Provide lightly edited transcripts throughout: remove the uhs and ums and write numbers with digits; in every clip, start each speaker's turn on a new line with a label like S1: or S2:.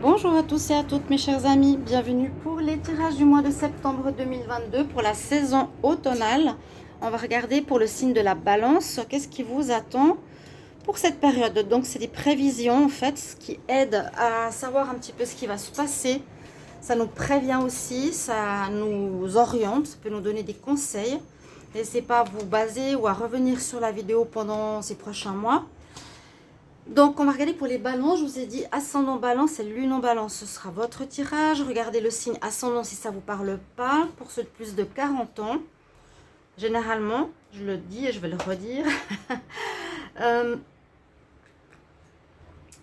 S1: Bonjour à tous et à toutes mes chers amis, bienvenue pour les tirages du mois de septembre 2022 pour la saison automnale. On va regarder pour le signe de la balance, qu'est-ce qui vous attend pour cette période. Donc c'est des prévisions en fait qui aident à savoir un petit peu ce qui va se passer. Ça nous prévient aussi, ça nous oriente, ça peut nous donner des conseils. N'hésitez pas à vous baser ou à revenir sur la vidéo pendant ces prochains mois. Donc, on va regarder pour les balances. Je vous ai dit ascendant balance et lune en balance. Ce sera votre tirage. Regardez le signe ascendant si ça ne vous parle pas. Pour ceux de plus de 40 ans, généralement, je le dis et je vais le redire.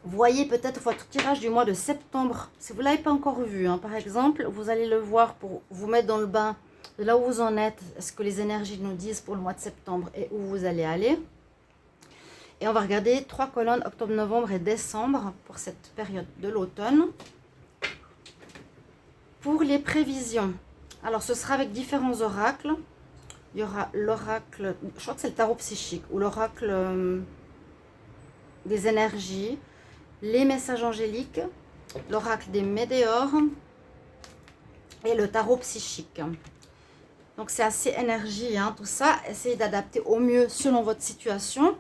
S1: Voyez peut-être votre tirage du mois de septembre. Si vous ne l'avez pas encore vu, hein, par exemple, vous allez le voir pour vous mettre dans le bain de là où vous en êtes. Est-ce que les énergies nous disent pour le mois de septembre et où vous allez aller? Et on va regarder 3 colonnes, octobre, novembre et décembre, pour cette période de l'automne. Pour les prévisions, alors ce sera avec différents oracles. Il y aura l'oracle, je crois que c'est le tarot psychique, ou l'oracle des énergies, les messages angéliques, l'oracle des météores et le tarot psychique. Donc c'est assez énergie, hein, tout ça. Essayez d'adapter au mieux selon votre situation.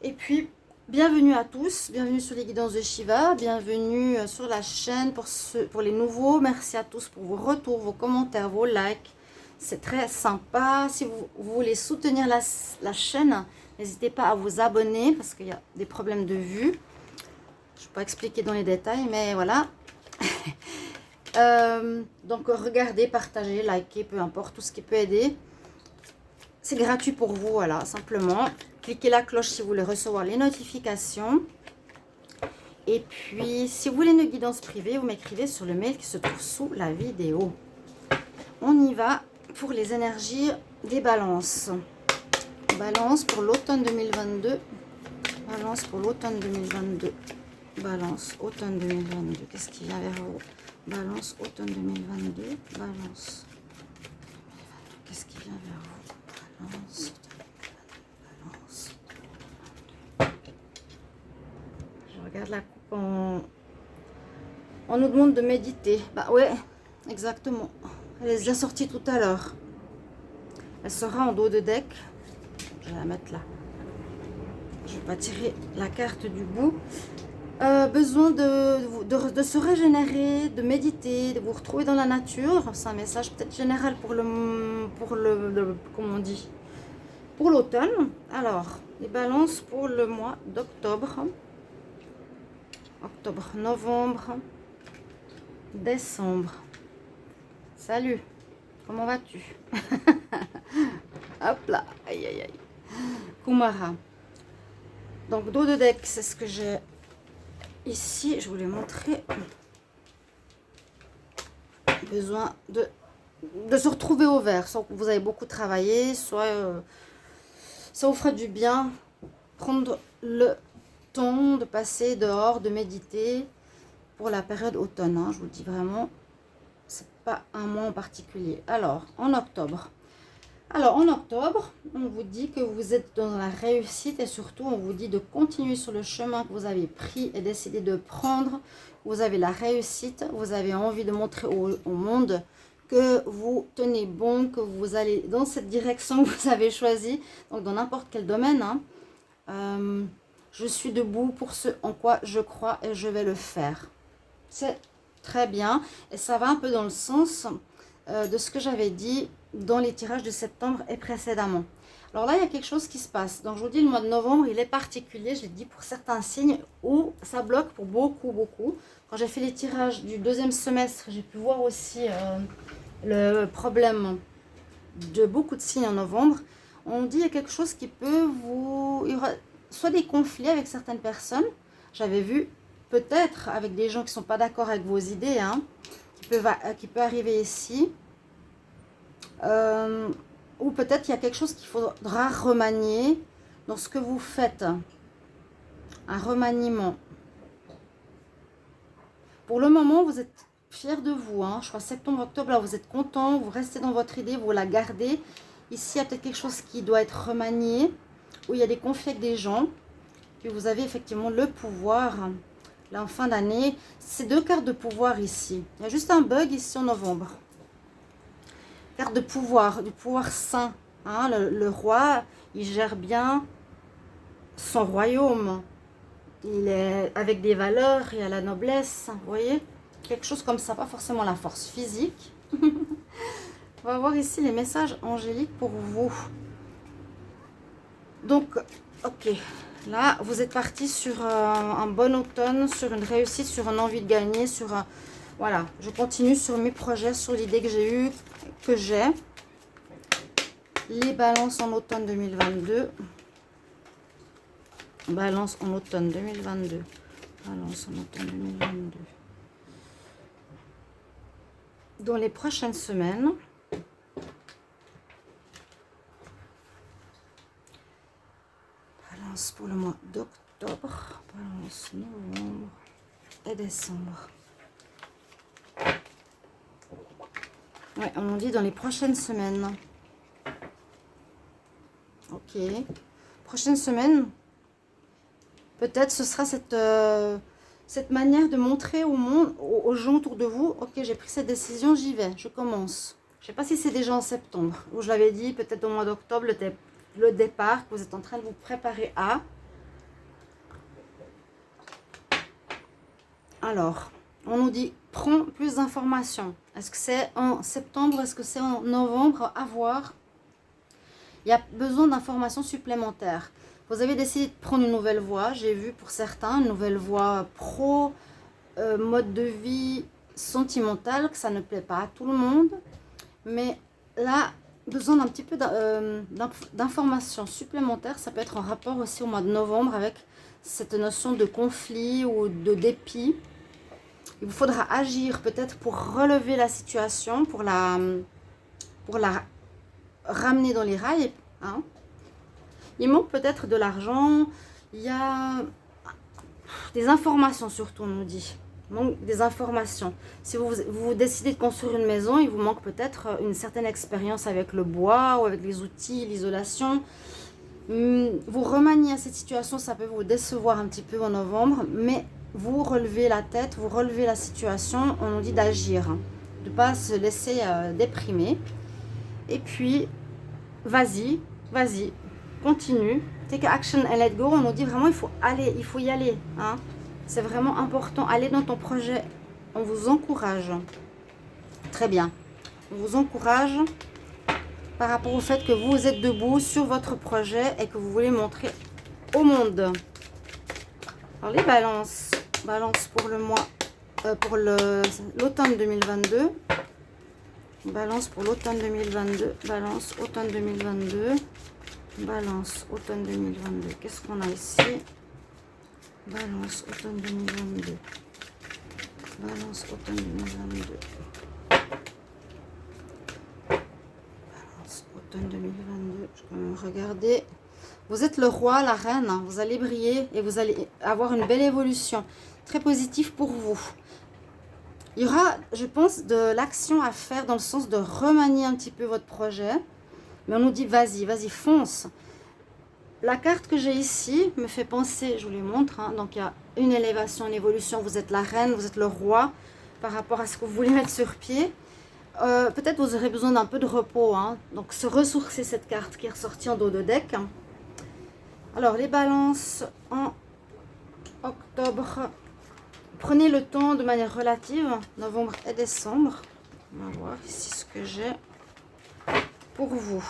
S1: Et puis, bienvenue à tous, bienvenue sur les guidances de Shiva, bienvenue sur la chaîne pour les nouveaux. Merci à tous pour vos retours, vos commentaires, vos likes. C'est très sympa. Si vous voulez soutenir la chaîne, n'hésitez pas à vous abonner parce qu'il y a des problèmes de vue. Je ne vais pas expliquer dans les détails, mais voilà. Donc, regardez, partagez, likez, peu importe, tout ce qui peut aider. C'est gratuit pour vous, voilà, simplement. Cliquez la cloche si vous voulez recevoir les notifications. Et puis, si vous voulez une guidance privée, vous m'écrivez sur le mail qui se trouve sous la vidéo. On y va pour les énergies des balances. Balance pour l'automne 2022. Balance pour l'automne 2022. Balance, automne 2022. Qu'est-ce qui vient vers vous? Balance, automne 2022. Balance. Qu'est-ce qui vient vers vous? Balance. Je regarde la coupe on nous demande de méditer. Bah ouais, exactement. Elle est déjà sortie tout à l'heure. Elle sera en dos de deck. Je vais la mettre là. Je vais pas tirer la carte du bout. Besoin de se régénérer, de méditer, de vous retrouver dans la nature. C'est un message peut-être général pour comment on dit, pour l'automne. Alors, les balances pour le mois d'octobre. Octobre, novembre, décembre. Salut, comment vas-tu? Hop là, aïe aïe aïe. Kumara. Donc, dos de deck, c'est ce que j'ai ici. Je voulais montrer. Besoin de se retrouver au vert. Soit vous avez beaucoup travaillé, soit ça vous fera du bien. Prendre le temps de passer dehors, de méditer pour la période automne. Hein, je vous le dis vraiment, c'est pas un mois en particulier. Alors, en octobre. On vous dit que vous êtes dans la réussite et surtout, on vous dit de continuer sur le chemin que vous avez pris et décidé de prendre. Vous avez la réussite, vous avez envie de montrer au monde que vous tenez bon, que vous allez dans cette direction que vous avez choisie, donc dans n'importe quel domaine. Hein. Je suis debout pour ce en quoi je crois et je vais le faire. C'est très bien et ça va un peu dans le sens de ce que j'avais dit dans les tirages de septembre et précédemment. Alors là, il y a quelque chose qui se passe. Donc je vous dis, le mois de novembre, il est particulier, je l'ai dit, pour certains signes où ça bloque pour beaucoup. Quand j'ai fait les tirages du deuxième semestre, j'ai pu voir aussi le problème de beaucoup de signes en novembre. On dit, il y a quelque chose qui peut vous... Il y aura soit des conflits avec certaines personnes. J'avais vu peut-être avec des gens qui ne sont pas d'accord avec vos idées, hein, qui peut arriver ici. Ou peut-être qu'il y a quelque chose qu'il faudra remanier dans ce que vous faites. Un remaniement. Pour le moment, vous êtes fiers de vous. Hein. Je crois septembre, octobre, là, vous êtes content, vous restez dans votre idée, vous la gardez. Ici, il y a peut-être quelque chose qui doit être remanié, où il y a des conflits avec des gens. Puis vous avez effectivement le pouvoir Là, en fin d'année, c'est 2 cartes de pouvoir ici. Il y a juste un bug ici en novembre. Carte de pouvoir, du pouvoir sain. Hein, le roi, il gère bien son royaume. Il est avec des valeurs, il y a la noblesse, vous voyez? Quelque chose comme ça, pas forcément la force physique. On va voir ici les messages angéliques pour vous. Donc, ok. Là, vous êtes parti sur un bon automne, sur une réussite, sur une envie de gagner, sur... voilà, je continue sur mes projets, sur l'idée que j'ai eue, que j'ai. Les balances en automne 2022. Balance en automne 2022. Balance en automne 2022. Dans les prochaines semaines, balance pour le mois d'octobre, balance novembre et décembre. Ouais, on dit dans les prochaines semaines. Ok. Prochaine semaine, peut-être ce sera cette manière de montrer au monde, aux gens autour de vous, ok, j'ai pris cette décision, j'y vais, je commence. Je ne sais pas si c'est déjà en septembre, ou je l'avais dit, peut-être au mois d'octobre, le départ, que vous êtes en train de vous préparer à. Alors, on nous dit, prends plus d'informations. Est-ce que c'est en septembre, est-ce que c'est en novembre? À voir. Il y a besoin d'informations supplémentaires. Vous avez décidé de prendre une nouvelle voie, j'ai vu pour certains, une nouvelle voie pro, mode de vie sentimentale, que ça ne plaît pas à tout le monde. Mais là, besoin d'un petit peu d'informations supplémentaires. Ça peut être en rapport aussi au mois de novembre avec cette notion de conflit ou de dépit. Il vous faudra agir peut-être pour relever la situation, pour la ramener dans les rails. Hein. Il manque peut-être de l'argent, il y a des informations surtout, on nous dit. Il manque des informations. Si vous décidez de construire une maison, il vous manque peut-être une certaine expérience avec le bois ou avec les outils, l'isolation. Vous remaniez à cette situation, ça peut vous décevoir un petit peu en novembre, mais vous relevez la tête, vous relevez la situation, on nous dit d'agir, hein, de ne pas se laisser déprimer. Et puis, vas-y, continue, take action and let go. On nous dit vraiment, il faut y aller. Hein. C'est vraiment important, allez dans ton projet. On vous encourage. Très bien. On vous encourage par rapport au fait que vous êtes debout sur votre projet et que vous voulez montrer au monde. Alors les balances. Balance pour le mois, pour l'automne 2022. Balance pour l'automne 2022. Balance automne 2022. Balance automne 2022. Qu'est-ce qu'on a ici? Balance automne 2022. Balance automne 2022. Balance automne 2022. Je vais même regarder. Vous êtes le roi, la reine. Hein. Vous allez briller et vous allez avoir une belle évolution. Très positif pour vous. Il y aura, je pense, de l'action à faire dans le sens de remanier un petit peu votre projet. Mais on nous dit, vas-y, fonce. La carte que j'ai ici me fait penser, je vous les montre. Hein, donc, il y a une élévation, une évolution. Vous êtes la reine, vous êtes le roi par rapport à ce que vous voulez mettre sur pied. Peut-être vous aurez besoin d'un peu de repos. Hein, donc, se ressourcer cette carte qui est ressortie en dos de deck. Alors, les balances en octobre. Prenez le temps de manière relative, novembre et décembre. On va voir ici ce que j'ai pour vous.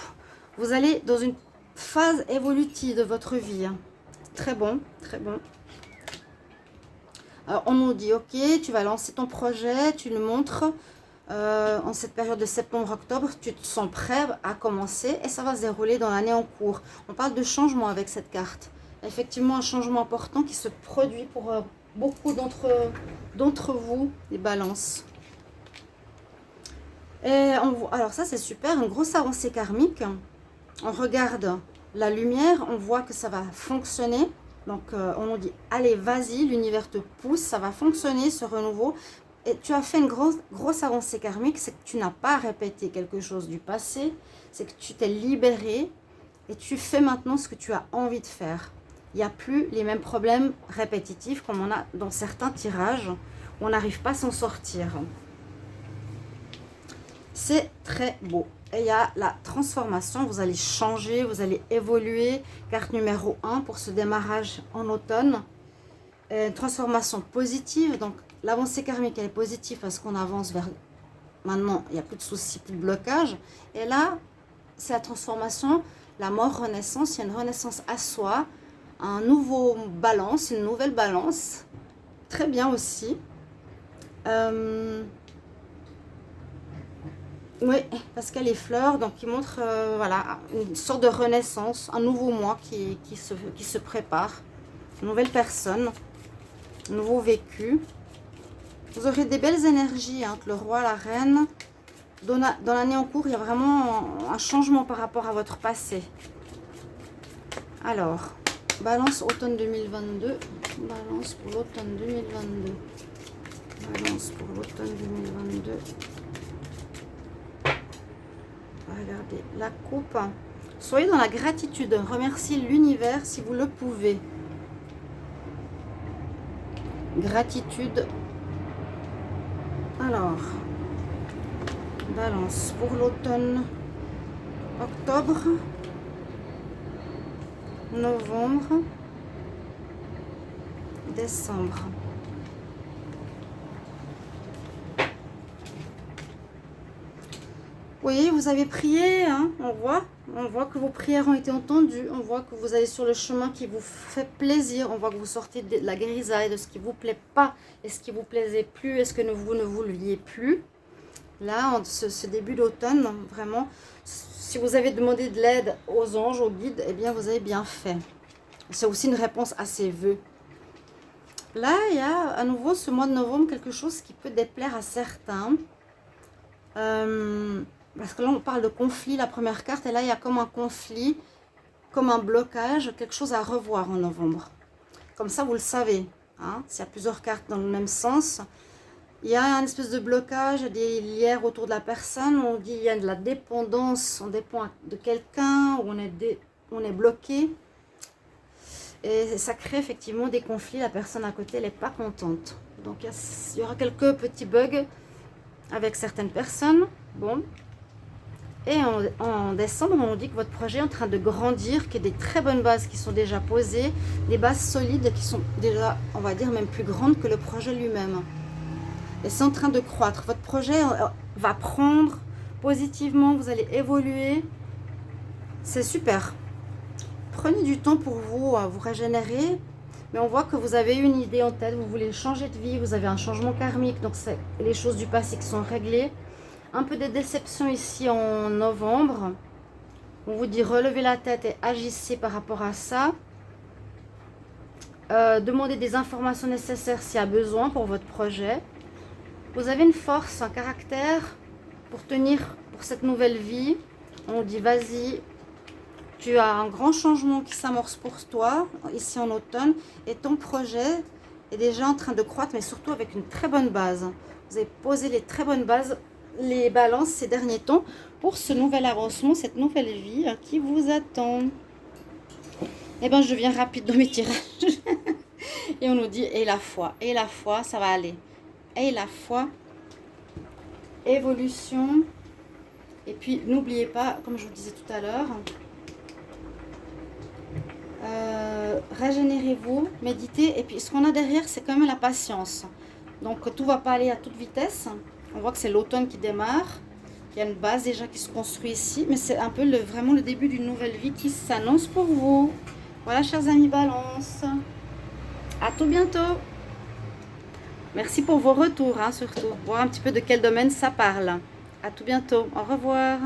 S1: Vous allez dans une phase évolutive de votre vie. Hein. Très bon, très bon. Alors, on nous dit, ok, tu vas lancer ton projet, tu le montres en cette période de septembre-octobre, tu te sens prêt à commencer et ça va se dérouler dans l'année en cours. On parle de changement avec cette carte. Effectivement, un changement important qui se produit pour beaucoup d'entre vous, les balances. Et alors ça, c'est super, une grosse avancée karmique. On regarde la lumière, on voit que ça va fonctionner. Donc, on nous dit, allez, vas-y, l'univers te pousse, ça va fonctionner, ce renouveau. Et tu as fait une grosse avancée karmique, c'est que tu n'as pas répété quelque chose du passé, c'est que tu t'es libéré et tu fais maintenant ce que tu as envie de faire. il n'y a plus les mêmes problèmes répétitifs comme on a dans certains tirages où on n'arrive pas à s'en sortir. C'est très beau. Et il y a la transformation, vous allez changer, vous allez évoluer. Carte numéro 1 pour ce démarrage en automne. Une transformation positive, donc l'avancée karmique elle est positive parce qu'on avance vers... Maintenant, il n'y a plus de soucis, plus de blocage. Et là, c'est la transformation, la mort, renaissance. Il y a une renaissance à soi, un nouveau balance, une nouvelle balance. Très bien aussi. Oui, parce qu'il y a les fleurs, donc qui montrent voilà, une sorte de renaissance, un nouveau moi qui se prépare, une nouvelle personne, un nouveau vécu. Vous aurez des belles énergies entre le roi et la reine. Dans l'année en cours, il y a vraiment un changement par rapport à votre passé. Alors, balance automne 2022. Balance pour l'automne 2022. Balance pour l'automne 2022. Regardez, la coupe. Soyez dans la gratitude. Remerciez l'univers si vous le pouvez. Gratitude. Alors, balance pour l'automne, octobre, novembre, décembre. Oui, vous avez prié, hein, on voit que vos prières ont été entendues, on voit que vous allez sur le chemin qui vous fait plaisir, on voit que vous sortez de la grisaille, de ce qui vous plaît pas et ce qui vous plaisait plus, est-ce que vous ne vouliez plus. Là, en ce début d'automne, vraiment, si vous avez demandé de l'aide aux anges, aux guides, eh bien, vous avez bien fait. C'est aussi une réponse à ces vœux. Là, il y a à nouveau ce mois de novembre quelque chose qui peut déplaire à certains. Parce que là, on parle de conflit, la première carte, et là, il y a comme un conflit, comme un blocage, quelque chose à revoir en novembre. Comme ça, vous le savez, hein, s'il y a plusieurs cartes dans le même sens. Il y a une espèce de blocage, des lières autour de la personne, on dit il y a de la dépendance, on dépend de quelqu'un, où on est bloqué. Et ça crée effectivement des conflits, la personne à côté, elle n'est pas contente. Donc, il y aura quelques petits bugs avec certaines personnes. Bon. Et en décembre, on dit que votre projet est en train de grandir, qu'il y a des très bonnes bases qui sont déjà posées, des bases solides qui sont déjà, on va dire, même plus grandes que le projet lui-même. Et c'est en train de croître. Votre projet va prendre positivement, vous allez évoluer. C'est super. Prenez du temps pour vous régénérer. Mais on voit que vous avez une idée en tête, vous voulez changer de vie, vous avez un changement karmique, donc c'est les choses du passé qui sont réglées. Un peu de déception ici en novembre. On vous dit relevez la tête et agissez par rapport à ça. Demandez des informations nécessaires s'il y a besoin pour votre projet. Vous avez une force, un caractère pour tenir pour cette nouvelle vie. On dit vas-y, tu as un grand changement qui s'amorce pour toi ici en automne et ton projet est déjà en train de croître, mais surtout avec une très bonne base. Vous avez posé les très bonnes bases, les balances ces derniers temps pour ce nouvel avancement, cette nouvelle vie qui vous attend. Eh bien, je deviens rapide dans mes tirages. Et on nous dit, et la foi, ça va aller. Et la foi, évolution. Et puis, n'oubliez pas, comme je vous disais tout à l'heure, régénérez-vous, méditez. Et puis, ce qu'on a derrière, c'est quand même la patience. Donc, tout ne va pas aller à toute vitesse. On voit que c'est l'automne qui démarre. Il y a une base déjà qui se construit ici. Mais c'est un peu vraiment le début d'une nouvelle vie qui s'annonce pour vous. Voilà, chers amis Balance. À tout bientôt. Merci pour vos retours, hein, surtout. Voir un petit peu de quel domaine ça parle. À tout bientôt. Au revoir.